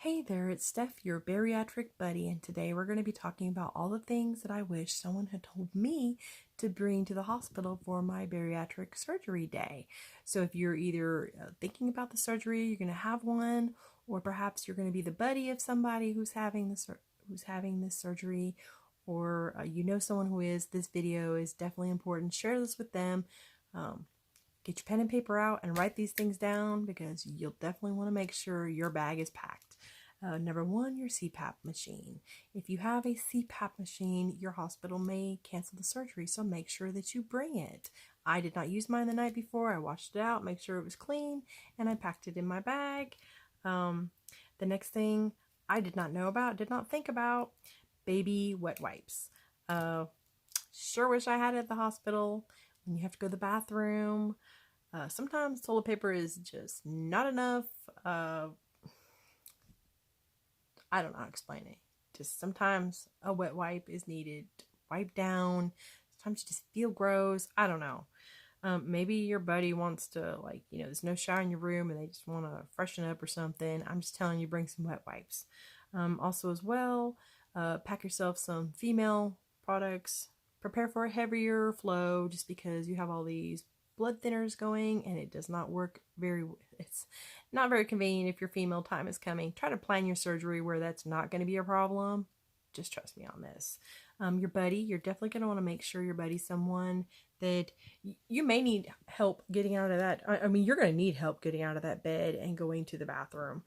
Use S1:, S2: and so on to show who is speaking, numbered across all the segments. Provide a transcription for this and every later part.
S1: Hey there, it's Steph, your bariatric buddy, and today we're going to be talking about all the things that I wish someone had told me to bring to the hospital for my bariatric surgery day. So if you're either thinking about the surgery, you're going to have one, or perhaps you're going to be the buddy of somebody who's having this surgery, or you know someone who is, this video is definitely important. Share this with them. Get your pen and paper out and write these things down because you'll definitely want to make sure your bag is packed. Number one, your CPAP machine. If you have a CPAP machine, your hospital may cancel the surgery, so make sure that you bring it. I did not use mine the night before. I washed it out, make sure it was clean, and I packed it in my bag. The next thing I did not think about, baby wet wipes. Sure wish I had it at the hospital. When you have to go to the bathroom, sometimes toilet paper is just not enough. I don't know how to explain it. Just sometimes a wet wipe is needed. Wipe down. Sometimes you just feel gross. I don't know. Maybe your buddy wants to, there's no shower in your room and they just want to freshen up or something. I'm just telling you, bring some wet wipes. Also as well, pack yourself some female products. Prepare for a heavier flow just because you have all these blood thinners going and it does not work it's not very convenient if your female time is coming. Try to plan your surgery where that's not going to be a problem. Just trust me on this. Your buddy, you're definitely going to want to make sure your buddy's someone that you may need help getting out of that. I mean, you're going to need help getting out of that bed and going to the bathroom.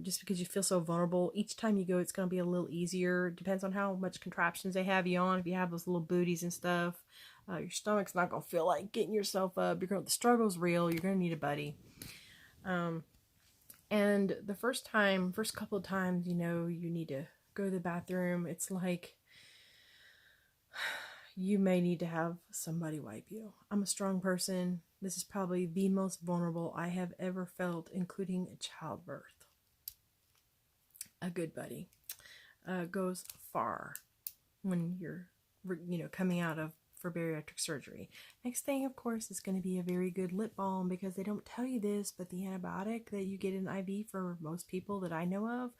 S1: Just because you feel so vulnerable. Each time you go, it's going to be a little easier. Depends on how much contraptions they have you on. If you have those little booties and stuff, your stomach's not going to feel like getting yourself up. The struggle's real. You're going to need a buddy. And the first couple of times, you need to go to the bathroom, it's like you may need to have somebody wipe you. I'm a strong person. This is probably the most vulnerable I have ever felt, including childbirth. A good buddy goes far when you're, coming out for bariatric surgery. Next thing, of course, is going to be a very good lip balm, because they don't tell you this, but the antibiotic that you get in IV for most people that I know of,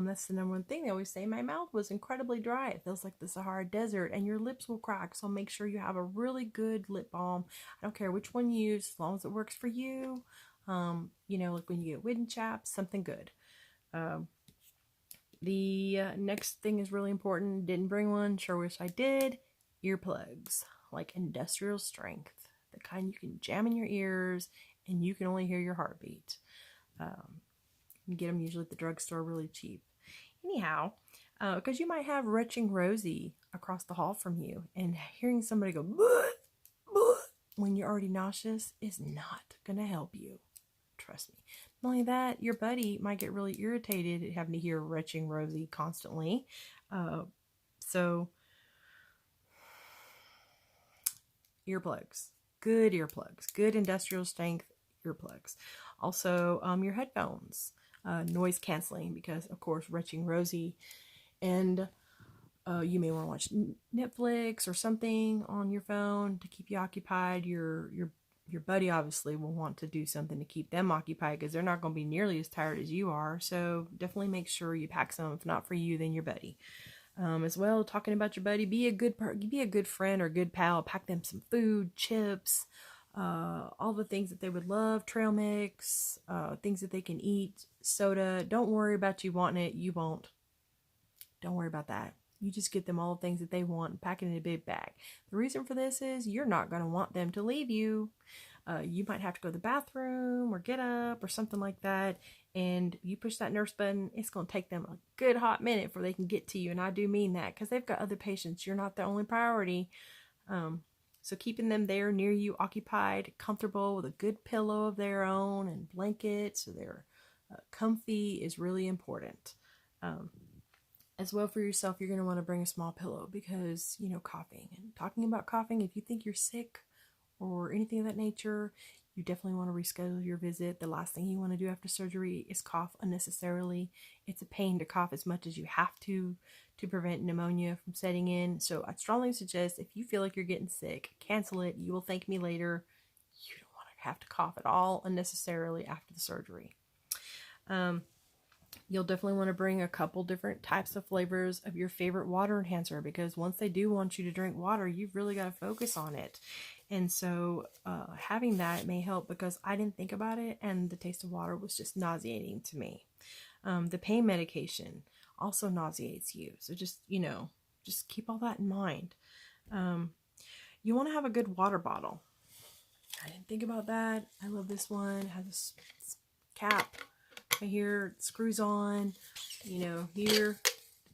S1: that's the number one thing. They always say my mouth was incredibly dry. It feels like the Sahara Desert, and your lips will crack. So make sure you have a really good lip balm. I don't care which one you use, as long as it works for you. Like when you get wooden chaps, something good. The next thing is really important. Didn't bring one. Sure wish I did. Earplugs, like industrial strength, the kind you can jam in your ears and you can only hear your heartbeat. You can get them usually at the drugstore really cheap. Anyhow, because you might have retching Rosie across the hall from you, and hearing somebody go "bleh, bleh," when you're already nauseous is not going to help you. Trust me. Not only that, your buddy might get really irritated at having to hear retching Rosie constantly. So earplugs, good industrial strength earplugs. Also, your headphones, noise canceling, because of course retching Rosie, and you may want to watch Netflix or something on your phone to keep you occupied. Your buddy obviously will want to do something to keep them occupied, because they're not going to be nearly as tired as you are. So definitely make sure you pack some. If not for you, then your buddy. As well, talking about your buddy, be a good friend or good pal. Pack them some food, chips, all the things that they would love, trail mix, things that they can eat, soda. Don't worry about you wanting it. You won't. Don't worry about that. You just get them all the things that they want and pack it in a big bag. The reason for this is you're not going to want them to leave you. You might have to go to the bathroom or get up or something like that, and you push that nurse button, it's going to take them a good hot minute before they can get to you. And I do mean that, because they've got other patients. You're not the only priority. So keeping them there near you, occupied, comfortable, with a good pillow of their own and blankets, so they're comfy, is really important. As well, for yourself, you're going to want to bring a small pillow, because, coughing. And talking about coughing, if you think you're sick or anything of that nature, you definitely want to reschedule your visit. The last thing you want to do after surgery is cough unnecessarily. It's a pain to cough as much as you have to prevent pneumonia from setting in. So I strongly suggest, if you feel like you're getting sick, cancel it. You will thank me later. You don't want to have to cough at all unnecessarily after the surgery. You'll definitely want to bring a couple different types of flavors of your favorite water enhancer, because once they do want you to drink water, you've really got to focus on it. And so having that may help, because I didn't think about it and the taste of water was just nauseating to me. The pain medication also nauseates you. So just, just keep all that in mind. You want to have a good water bottle. I didn't think about that. I love this one. It has this cap right here, it screws on, here,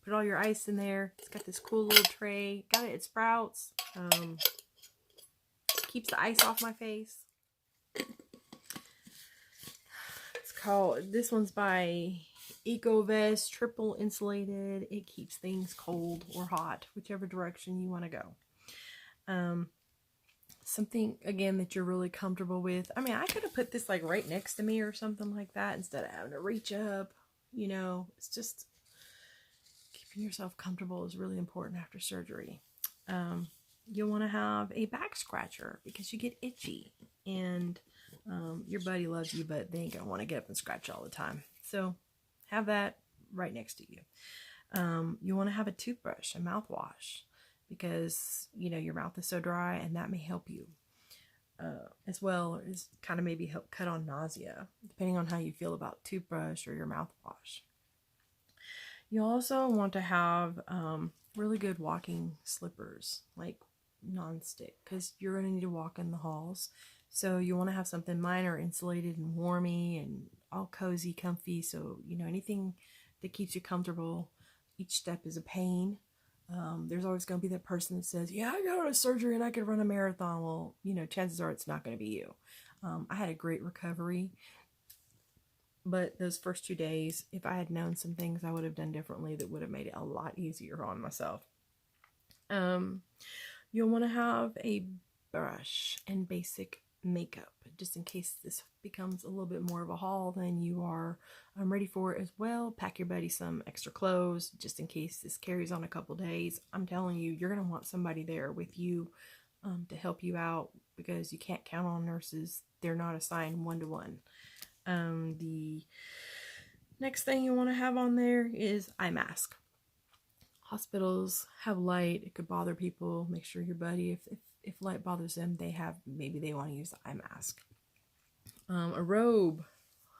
S1: put all your ice in there. It's got this cool little tray. Got it at Sprouts. Keeps the ice off my face. This one's by EcoVest, triple insulated. It keeps things cold or hot, whichever direction you want to go. Something, again, that you're really comfortable with. I mean, I could have put this like right next to me or something like that instead of having to reach up. It's just keeping yourself comfortable is really important after surgery. You'll want to have a back scratcher because you get itchy, and your buddy loves you, but they ain't gonna want to get up and scratch all the time. So have that right next to you. You want to have a toothbrush, a mouthwash, because your mouth is so dry, and that may help you as well as kind of maybe help cut on nausea, depending on how you feel about toothbrush or your mouthwash. You also want to have really good walking slippers, like non-stick, because you're going to need to walk in the halls. So you want to have something, mine are insulated and warmy and all cozy, comfy. So anything that keeps you comfortable. Each step is a pain. There's always going to be that person that says, yeah, I got a surgery and I could run a marathon. Well, chances are it's not going to be you. I had a great recovery, but those first 2 days, if I had known some things I would have done differently, that would have made it a lot easier on myself. You'll want to have a brush and basic makeup, just in case this becomes a little bit more of a haul than you are ready for it as well. Pack your buddy some extra clothes just in case this carries on a couple days. I'm telling you, you're going to want somebody there with you to help you out, because you can't count on nurses. They're not assigned one-to-one. The next thing you want to have on there is eye mask. Hospitals have light. It could bother people. Make sure your buddy, if light bothers them, maybe they want to use the eye mask. A robe.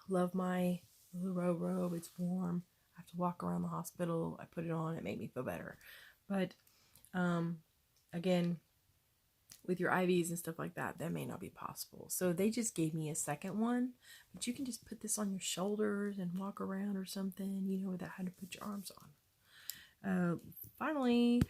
S1: Love my little robe. It's warm. I have to walk around the hospital. I put it on. It made me feel better. But again, with your IVs and stuff like that, that may not be possible. So they just gave me a second one. But you can just put this on your shoulders and walk around or something, without having to put your arms on. Finally,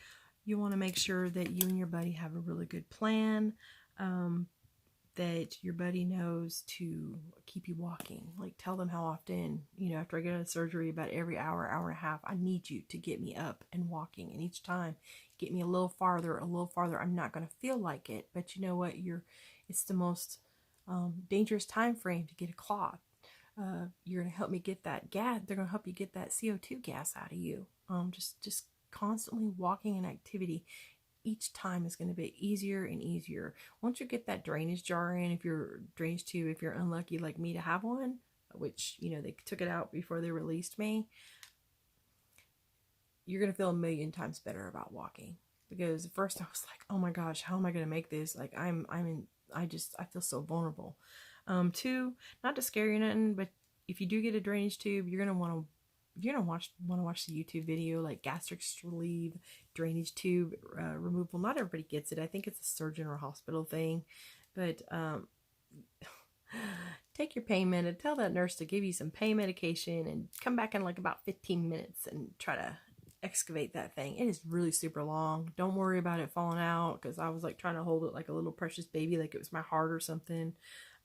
S1: you want to make sure that you and your buddy have a really good plan, that your buddy knows to keep you walking. Like, tell them how often, after I get out of surgery, about every hour, hour and a half, I need you to get me up and walking. And each time, get me a little farther. I'm not going to feel like it, but you know what? It's the most dangerous time frame to get a clot. You're going to help me get that gas. They're going to help you get that CO2 gas out of you. Just constantly walking in activity each time is going to be easier and easier. Once you get that drainage jar in, if you're drainage tube, if you're unlucky like me to have one, which, they took it out before they released me, you're going to feel a million times better about walking. Because at first I was like, oh my gosh, how am I going to make this? Like, I feel so vulnerable. Two, not to scare you or nothing, but if you do get a drainage tube, you're going to want to watch the YouTube video, like gastric sleeve, drainage tube removal. Not everybody gets it. I think it's a surgeon or hospital thing, but take your pain med, tell that nurse to give you some pain medication, and come back in like about 15 minutes and try to excavate that thing. It is really super long. Don't worry about it falling out, because I was like trying to hold it like a little precious baby, like it was my heart or something.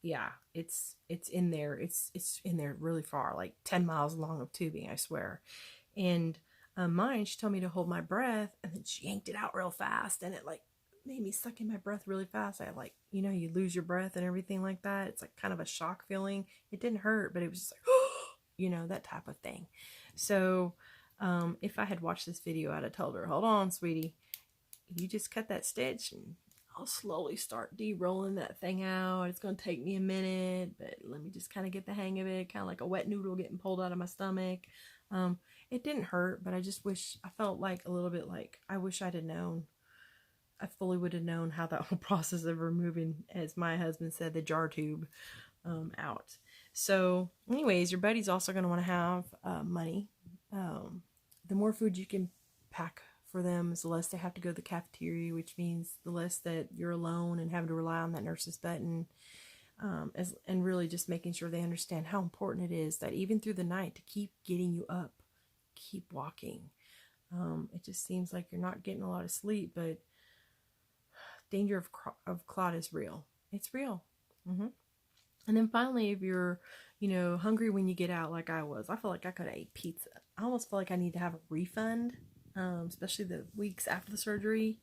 S1: Yeah, it's in there. It's in there really far, like 10 miles long of tubing, I swear. And mine, she told me to hold my breath, and then she yanked it out real fast, and it like made me suck in my breath really fast. I like, you lose your breath and everything like that. It's like kind of a shock feeling. It didn't hurt, but it was just like, that type of thing. So if I had watched this video, I'd have told her, hold on, sweetie, you just cut that stitch and I'll slowly start de-rolling that thing out. It's going to take me a minute, but let me just kind of get the hang of it. Kind of like a wet noodle getting pulled out of my stomach. It didn't hurt, but I just wish I felt like a little bit like I wish I'd have known. I fully would have known how that whole process of removing, as my husband said, the jar tube out. So, anyways, your buddy's also going to want to have money. The more food you can pack for them, the less they have to go to the cafeteria, which means the less that you're alone and having to rely on that nurse's button. And really just making sure they understand how important it is that even through the night to keep getting you up, keep walking. It just seems like you're not getting a lot of sleep, but danger of clot is real. It's real. And then finally, if you're, hungry when you get out, like I was, I feel like I could have ate pizza. I almost feel like I need to have a refund, especially the weeks after the surgery.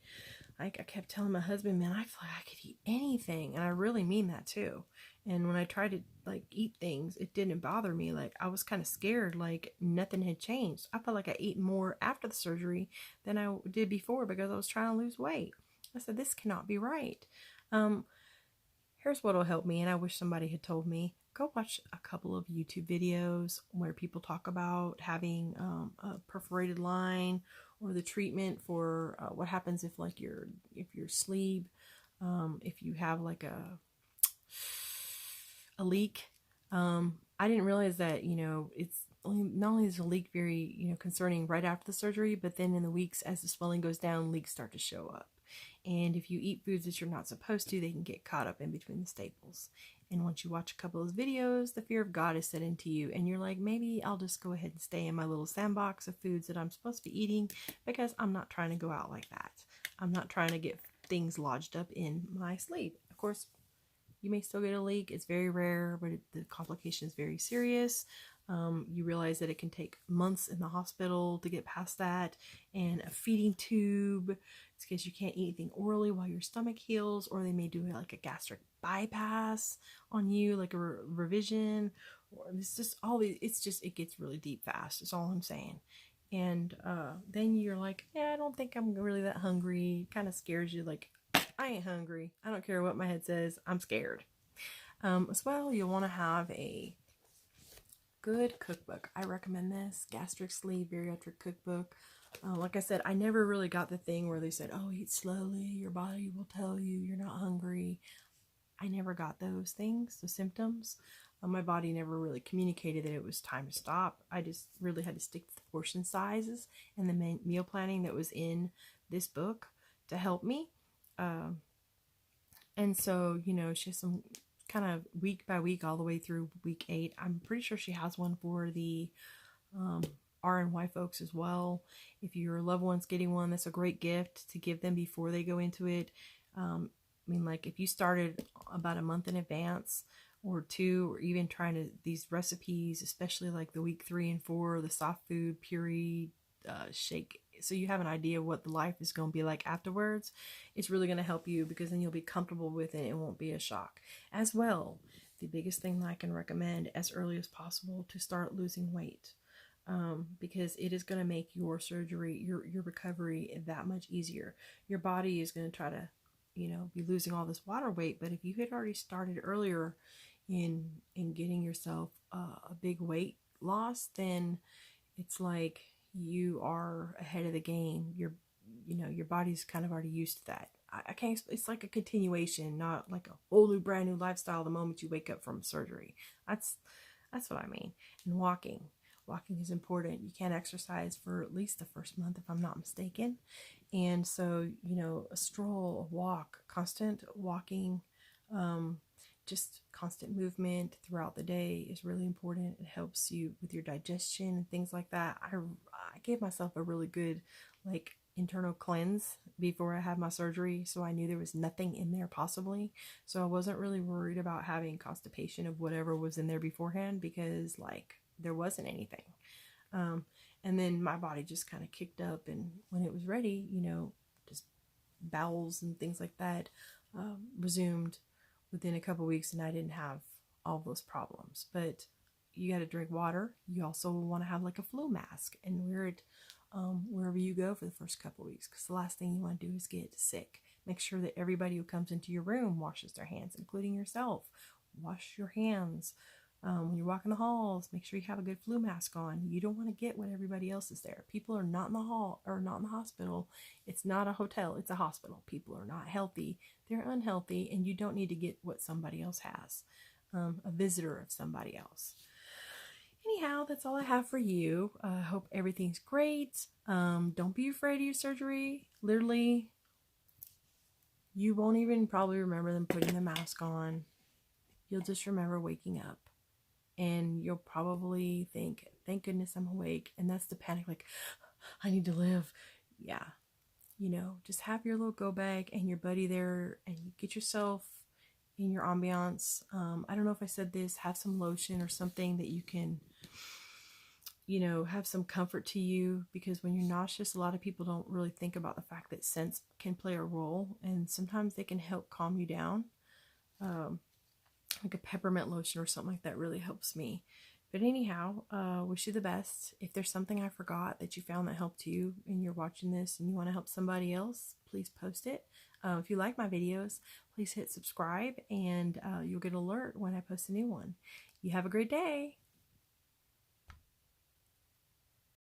S1: Like I kept telling my husband, man, I feel like I could eat anything, and I really mean that too. And when I tried to like eat things, it didn't bother me. Like I was kind of scared, like nothing had changed. I felt like I ate more after the surgery than I did before because I was trying to lose weight. I said, this cannot be right. Here's what'll help me, and I wish somebody had told me. Go watch a couple of YouTube videos where people talk about having a perforated line, or the treatment for what happens if like your sleeve, if you have like a leak. I didn't realize that it's not only is a leak very concerning right after the surgery, but then in the weeks as the swelling goes down, leaks start to show up. And if you eat foods that you're not supposed to, they can get caught up in between the staples. And once you watch a couple of videos, the fear of God is set into you. And you're like, maybe I'll just go ahead and stay in my little sandbox of foods that I'm supposed to be eating because I'm not trying to go out like that. I'm not trying to get things lodged up in my sleep. Of course, you may still get a leak. It's very rare, but the complication is very serious. You realize that it can take months in the hospital to get past that, and a feeding tube. It's because you can't eat anything orally while your stomach heals, or they may do like a gastric bypass on you, like a revision. Or it's just all these. It gets really deep fast. That's all I'm saying. And then you're like, yeah, I don't think I'm really that hungry. Kind of scares you. Like, I ain't hungry. I don't care what my head says. I'm scared. As well, you'll want to have a good cookbook. I recommend this Gastric Sleeve Bariatric Cookbook. Like I said, I never really got the thing where they said, oh, eat slowly, your body will tell you you're not hungry. I never got those things, the symptoms. My body never really communicated that it was time to stop. I just really had to stick to the portion sizes and the meal planning that was in this book to help me. And so, she has some kind of week by week all the way through week 8. I'm pretty sure she has one for the R and Y folks as well. If your loved one's getting one, that's a great gift to give them before they go into it. Like if you started about a month in advance or 2, or even trying to these recipes, especially like the week 3 and 4, the soft food puree shake, so you have an idea of what the life is going to be like afterwards, it's really going to help you because then you'll be comfortable with it. It won't be a shock. As well, the biggest thing that I can recommend as early as possible to start losing weight, because it is going to make your surgery, your recovery that much easier. Your body is going to try to, be losing all this water weight, but if you had already started earlier in getting yourself a big weight loss, then it's like you are ahead of the game. Your body's kind of already used to that. I can't, it's like a continuation, not like a whole new brand new lifestyle the moment you wake up from surgery. That's what I mean. And walking is important. You can't exercise for at least the first month, if I'm not mistaken. And so, a stroll, a walk, constant walking, just constant movement throughout the day is really important. It helps you with your digestion and things like that. I gave myself a really good internal cleanse before I had my surgery, so I knew there was nothing in there possibly. So I wasn't really worried about having constipation of whatever was in there beforehand because there wasn't anything. And then my body just kind of kicked up, and when it was ready, just bowels and things like that resumed within a couple weeks, and I didn't have all those problems. But you got to drink water. You also want to have a flu mask and wear it wherever you go for the first couple weeks, because the last thing you want to do is get sick. Make sure that everybody who comes into your room washes their hands, including yourself. Wash your hands When you're walking the halls, make sure you have a good flu mask on. You don't want to get what everybody else is there. People are not in the hall or not in the hospital. It's not a hotel, it's a hospital. People are not healthy, they're unhealthy, and you don't need to get what somebody else has, a visitor of somebody else. Anyhow, that's all I have for you. I hope everything's great. Don't be afraid of your surgery. Literally, you won't even probably remember them putting the mask on. You'll just remember waking up. And you'll probably think, thank goodness I'm awake. And that's the panic, like, I need to live. Yeah. You know, just have your little go bag and your buddy there, and you get yourself in your ambiance. I don't know if I said this, have some lotion or something that you can, you know, have some comfort to you, because when you're nauseous, a lot of people don't really think about the fact that scents can play a role, and sometimes they can help calm you down. Like a peppermint lotion or something like that really helps me. But anyhow, wish you the best. If there's something I forgot that you found that helped you and you're watching this and you want to help somebody else, please post it. If you like my videos, please hit subscribe, and you'll get an alert when I post a new one. You have a great day.